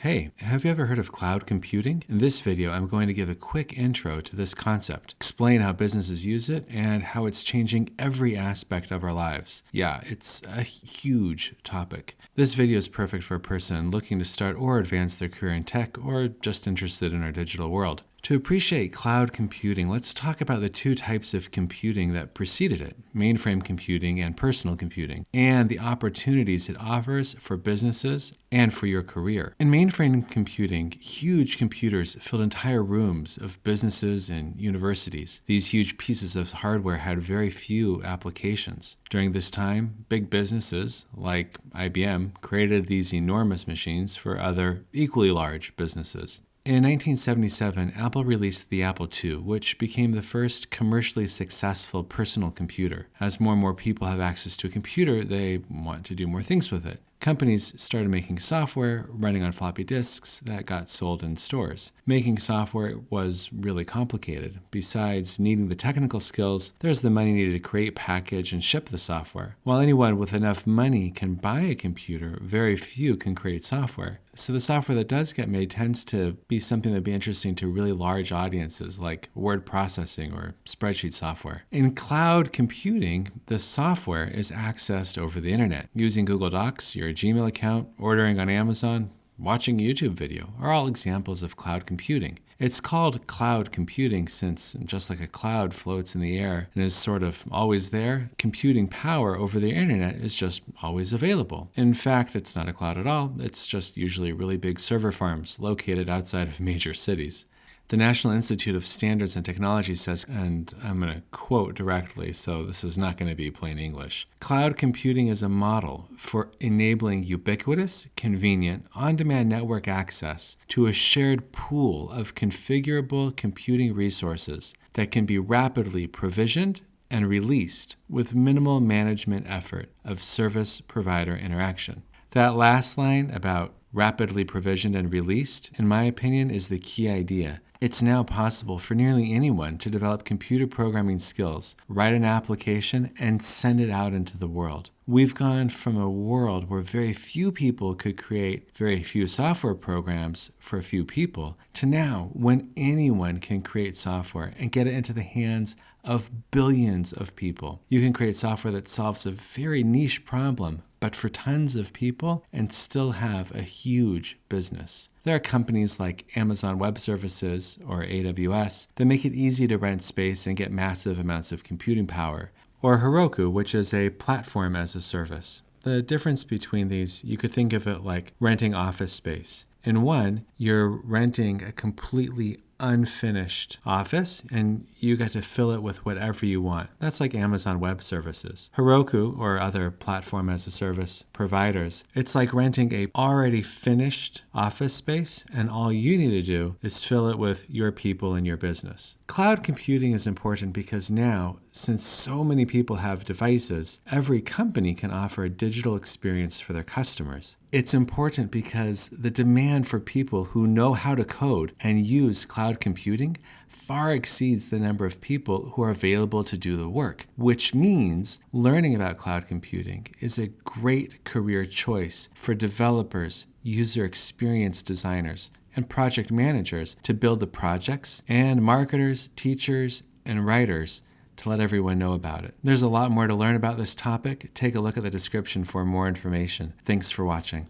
Hey, have you ever heard of cloud computing? In this video, I'm going to give a quick intro to this concept, explain how businesses use it, and how it's changing every aspect of our lives. Yeah, it's a huge topic. This video is perfect for a person looking to start or advance their career in tech, or just interested in our digital world. To appreciate cloud computing, let's talk about the two types of computing that preceded it, mainframe computing and personal computing, and the opportunities it offers for businesses and for your career. In mainframe computing, huge computers filled entire rooms of businesses and universities. These huge pieces of hardware had very few applications. During this time, big businesses like IBM created these enormous machines for other equally large businesses. In 1977, Apple released the Apple II, which became the first commercially successful personal computer. As more and more people have access to a computer, they want to do more things with it. Companies started making software running on floppy disks that got sold in stores. Making software was really complicated. Besides needing the technical skills, there's the money needed to create, package, and ship the software. While anyone with enough money can buy a computer, very few can create software. So the software that does get made tends to be something that'd be interesting to really large audiences, like word processing or spreadsheet software. In cloud computing, the software is accessed over the internet. Using Google Docs, your Gmail account, ordering on Amazon, watching a YouTube video are all examples of cloud computing. It's called cloud computing since, just like a cloud floats in the air and is sort of always there, computing power over the internet is just always available. In fact, it's not a cloud at all. It's just usually really big server farms located outside of major cities. The National Institute of Standards and Technology says, and I'm going to quote directly, so this is not going to be plain English, cloud computing is a model for enabling ubiquitous, convenient, on-demand network access to a shared pool of configurable computing resources that can be rapidly provisioned and released with minimal management effort of service provider interaction. That last line about rapidly provisioned and released, in my opinion, is the key idea. It's now possible for nearly anyone to develop computer programming skills, write an application, and send it out into the world. We've gone from a world where very few people could create very few software programs for a few people, to now when anyone can create software and get it into the hands of billions of people. You can create software that solves a very niche problem, but for tons of people, and still have a huge business. There are companies like Amazon Web Services or AWS that make it easy to rent space and get massive amounts of computing power, or Heroku, which is a platform as a service. The difference between these, you could think of it like renting office space. In one, you're renting a completely unfinished office and you get to fill it with whatever you want. That's like Amazon Web Services. Heroku or other platform as a service providers, it's like renting a already finished office space and all you need to do is fill it with your people and your business. Cloud computing is important because now, since so many people have devices, every company can offer a digital experience for their customers. It's important because the demand for people who know how to code and use cloud computing far exceeds the number of people who are available to do the work, which means learning about cloud computing is a great career choice for developers, user experience designers, and project managers to build the projects, and marketers, teachers, and writers to let everyone know about it. There's a lot more to learn about this topic. Take a look at the description for more information. Thanks for watching.